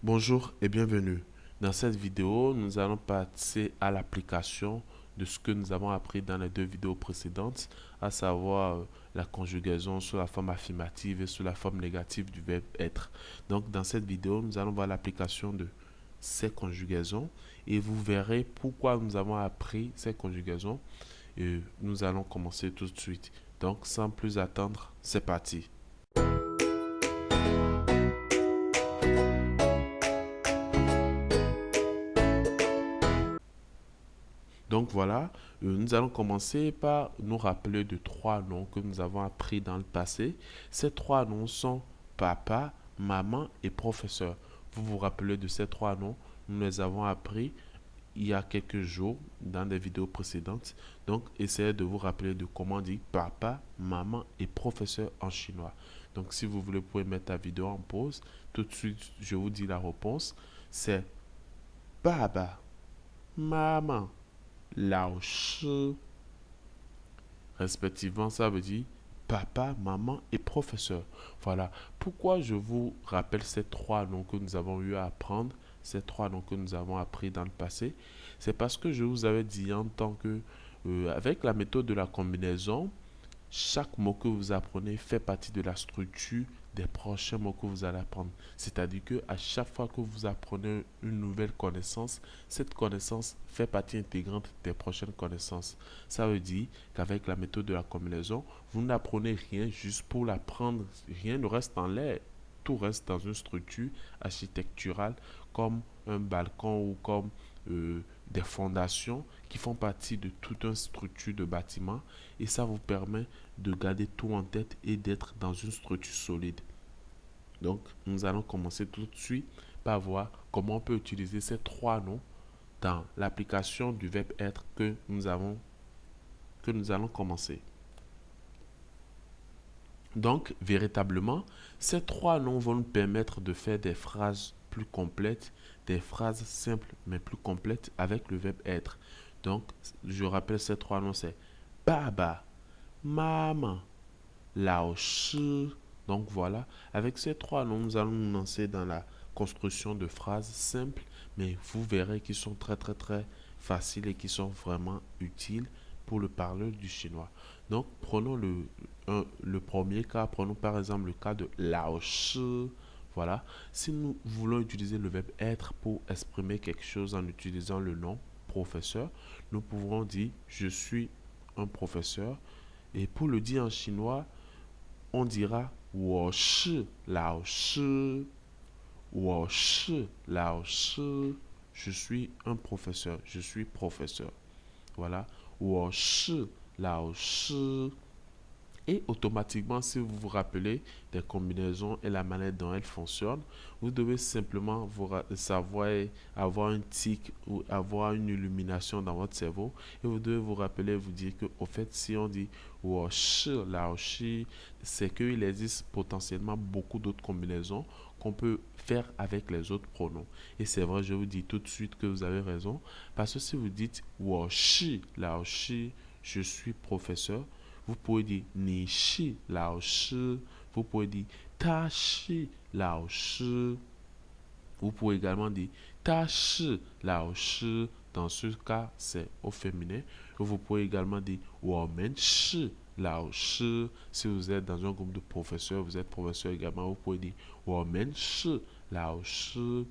Bonjour et bienvenue. Dans cette vidéo, nous allons passer à l'application de ce que nous avons appris dans les deux vidéos précédentes, à savoir la conjugaison sous la forme affirmative et sous la forme négative du verbe être. Donc, dans cette vidéo, nous allons voir l'application de ces conjugaisons et vous verrez pourquoi nous avons appris ces conjugaisons. Et nous allons commencer tout de suite. Donc, sans plus attendre, c'est parti. Donc voilà, nous allons commencer par nous rappeler de trois noms que nous avons appris dans le passé. Ces trois noms sont papa, maman et professeur. Vous vous rappelez de ces trois noms? Nous les avons appris il y a quelques jours dans des vidéos précédentes. Donc essayez de vous rappeler de comment dire papa, maman et professeur en chinois. Donc si vous voulez, vous pouvez mettre la vidéo en pause. Tout de suite, je vous dis la réponse. C'est baba, maman, lao shi. Respectivement, ça veut dire papa, maman et professeur. Voilà. Pourquoi je vous rappelle ces trois noms que nous avons eu à apprendre, ces trois noms que nous avons appris dans le passé? C'est parce que je vous avais dit en tant que, avec la méthode de la combinaison, chaque mot que vous apprenez fait partie de la structure des prochains mots que vous allez apprendre. C'est-à-dire que à chaque fois que vous apprenez une nouvelle connaissance, cette connaissance fait partie intégrante des prochaines connaissances. Ça veut dire qu'avec la méthode de la combinaison, vous n'apprenez rien juste pour l'apprendre. Rien ne reste en l'air. Tout reste dans une structure architecturale comme un balcon ou comme des fondations qui font partie de toute une structure de bâtiment et ça vous permet de garder tout en tête et d'être dans une structure solide. Donc, nous allons commencer tout de suite par voir comment on peut utiliser ces trois noms dans l'application du verbe être que nous allons commencer. Donc, véritablement, ces trois noms vont nous permettre de faire des phrases plus complètes, des phrases simples mais plus complètes avec le verbe être. Donc, je rappelle ces trois noms, c'est baba, maman, lao shi. Donc voilà, avec ces trois noms, nous allons nous lancer dans la construction de phrases simples, mais vous verrez qu'ils sont très faciles et qui sont vraiment utiles pour le parleur du chinois. Donc prenons le premier cas, prenons par exemple le cas de lao shi. Voilà, si nous voulons utiliser le verbe être pour exprimer quelque chose en utilisant le nom professeur, nous pouvons dire je suis un professeur. Et pour le dire en chinois, on dira 我是老师，我是老师. Je suis un professeur, je suis professeur. Voilà, 我是老师. Et automatiquement, si vous vous rappelez des combinaisons et la manière dont elles fonctionnent, vous devez simplement savoir avoir un tic ou avoir une illumination dans votre cerveau. Et vous devez vous rappeler, vous dire que, au fait, si on dit washi, laoshi, c'est qu'il existe potentiellement beaucoup d'autres combinaisons qu'on peut faire avec les autres pronoms. Et c'est vrai, je vous dis tout de suite que vous avez raison. Parce que si vous dites washi, laoshi, je suis professeur, vous pouvez dire ni shi lao shi. Vous pouvez dire ta shi lao shi. Vous pouvez également dire ta shi lao shi. Dans ce cas, c'est au féminin. Vous pouvez également dire women shi lao shi. Si vous êtes dans un groupe de professeurs, vous êtes professeur également, vous pouvez dire women shi lao shi.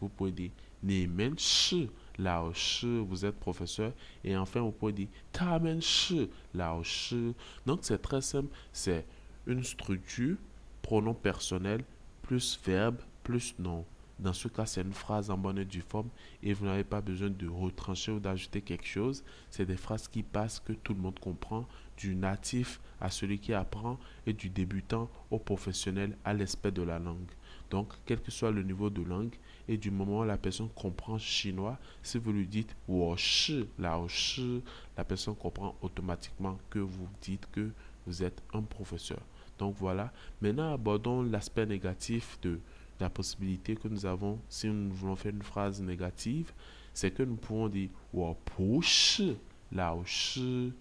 Vous pouvez dire ni men shi lao shi, vous êtes professeur. Et enfin, vous pouvez dire ta men shi lao shi. Donc, c'est très simple. C'est une structure, pronom personnel, plus verbe, plus nom. Dans ce cas, c'est une phrase en bonne et due forme et vous n'avez pas besoin de retrancher ou d'ajouter quelque chose. C'est des phrases qui passent, que tout le monde comprend, du natif à celui qui apprend et du débutant au professionnel à l'expert de la langue. Donc, quel que soit le niveau de langue et du moment où la personne comprend chinois, si vous lui dites « wo shi lao shi », la personne comprend automatiquement que vous dites que vous êtes un professeur. Donc voilà, maintenant abordons l'aspect négatif de la possibilité que nous avons si nous voulons faire une phrase négative, c'est que nous pouvons dire « wo pu shi lao shi »,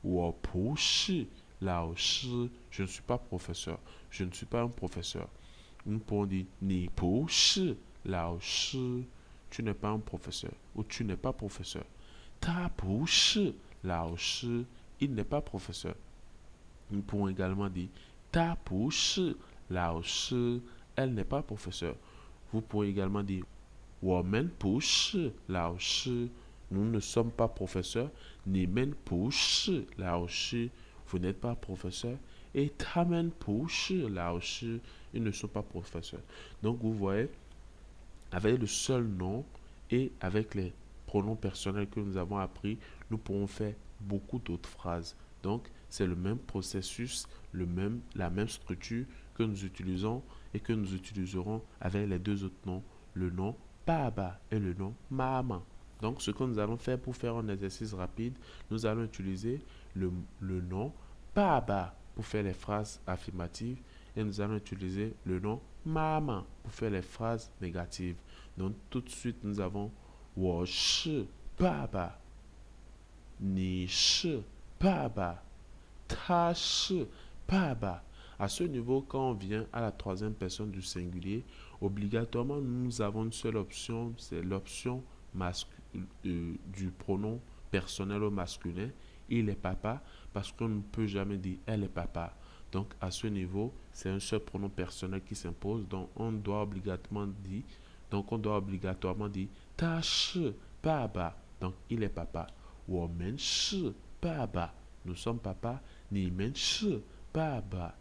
« wo pu shi lao shi », je ne suis pas professeur, je ne suis pas un professeur. Nous pouvons dire ni pu shi 老师 tu n'es pas un professeur ou tu n'es pas professeur. 他不是老师 il n'est pas professeur. Nous pouvons également dire 他不是老师 elle n'est pas professeur. Vous pouvez également dire 我们不是老师 nous ne sommes pas professeurs. 你们不是老师 vous n'êtes pas professeur. Et 他们不是老师 ils ne sont pas professeurs. Donc vous voyez, avec le seul nom et avec les pronoms personnels que nous avons appris, nous pourrons faire beaucoup d'autres phrases. Donc, c'est le même processus, la même structure que nous utilisons et que nous utiliserons avec les deux autres noms, le nom Baba et le nom Maman. Donc, ce que nous allons faire pour faire un exercice rapide, nous allons utiliser le nom Baba pour faire les phrases affirmatives et nous allons utiliser le nom Maman pour faire les phrases négatives. Donc, tout de suite, nous avons 我是爸爸，你是爸爸，他是爸爸. À ce niveau, quand on vient à la troisième personne du singulier, obligatoirement, nous avons une seule option, c'est l'option du pronom personnel au masculin. Il est papa, parce qu'on ne peut jamais dire elle est papa. Donc, à ce niveau, c'est un seul pronom personnel qui s'impose. Donc, on doit obligatoirement dire 他是爸爸. Donc, il est papa. 我们是爸爸. Nous sommes papa. 你们是爸爸.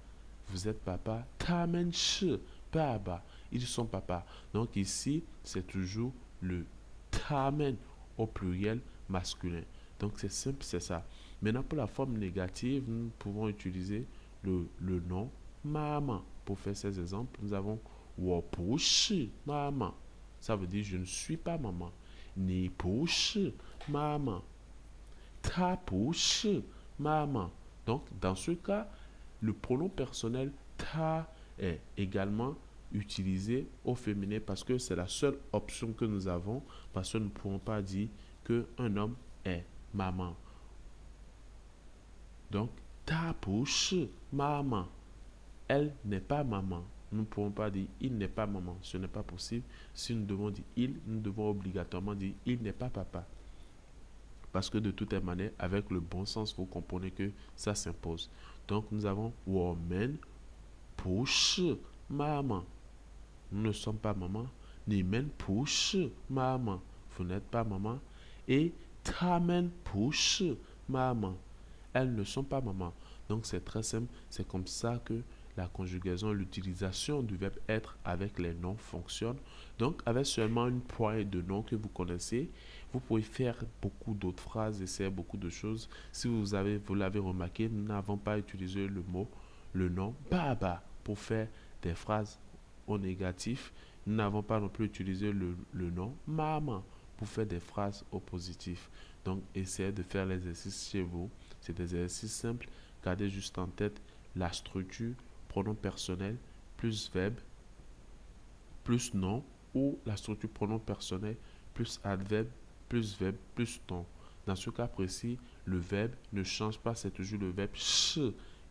Vous êtes papa. 他们是爸爸. Ils sont papa. Donc, ici, c'est toujours le 他们 au pluriel masculin. Donc, c'est simple, c'est ça. Maintenant, pour la forme négative, nous pouvons utiliser le nom maman. Pour faire ces exemples, nous avons 我不是妈妈. Ça veut dire je ne suis pas maman. 你不是妈妈. 他不是妈妈. Donc, dans ce cas, le pronom personnel ta est également utilisé au féminin parce que c'est la seule option que nous avons, parce que nous ne pouvons pas dire qu'un homme est maman. Donc, 她不是妈妈. Elle n'est pas maman. Nous ne pouvons pas dire il n'est pas maman. Ce n'est pas possible. Si nous devons dire il, nous devons obligatoirement dire il n'est pas papa. Parce que de toute manière, avec le bon sens, vous comprenez que ça s'impose. Donc, nous avons 我们不是妈妈. Nous ne sommes pas maman. 你们不是妈妈. Vous n'êtes pas maman. Et 他们不是妈妈. Elles ne sont pas maman. Donc, c'est très simple. C'est comme ça que la conjugaison, l'utilisation du verbe être avec les noms fonctionne. Donc, avec seulement une poignée de noms que vous connaissez, vous pouvez faire beaucoup d'autres phrases, essayer beaucoup de choses. Si vous l'avez remarqué, nous n'avons pas utilisé le nom baba pour faire des phrases au négatif. Nous n'avons pas non plus utilisé le nom maman pour faire des phrases au positif. Donc, essayez de faire l'exercice chez vous. C'est des exercices simples. Gardez juste en tête la structure, pronom personnel, plus verbe, plus nom, ou la structure pronom personnel, plus adverbe, plus verbe, plus ton. Dans ce cas précis, le verbe ne change pas, c'est toujours le verbe ch,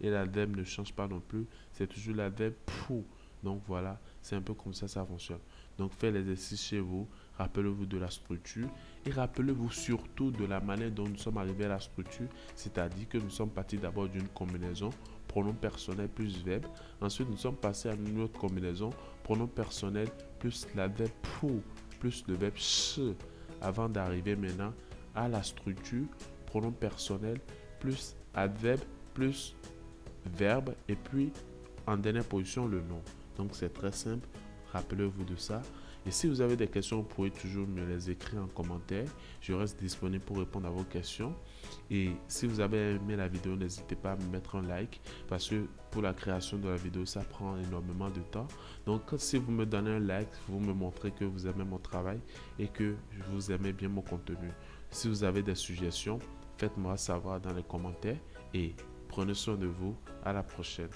et l'adverbe ne change pas non plus, c'est toujours l'adverbe pou. Donc voilà, c'est un peu comme ça fonctionne. Donc faites l'exercice chez vous, rappelez-vous de la structure et rappelez-vous surtout de la manière dont nous sommes arrivés à la structure, c'est-à-dire que nous sommes partis d'abord d'une combinaison pronom personnel plus verbe. Ensuite, nous sommes passés à une autre combinaison pronom personnel plus l'adverbe pour plus le verbe ch, avant d'arriver maintenant à la structure pronom personnel plus adverbe plus verbe et puis en dernière position le nom. Donc c'est très simple, rappelez-vous de ça. Et si vous avez des questions, vous pouvez toujours me les écrire en commentaire. Je reste disponible pour répondre à vos questions. Et si vous avez aimé la vidéo, n'hésitez pas à me mettre un like parce que pour la création de la vidéo, ça prend énormément de temps. Donc si vous me donnez un like, vous me montrez que vous aimez mon travail et que vous aimez bien mon contenu. Si vous avez des suggestions, faites-moi savoir dans les commentaires et prenez soin de vous. À la prochaine.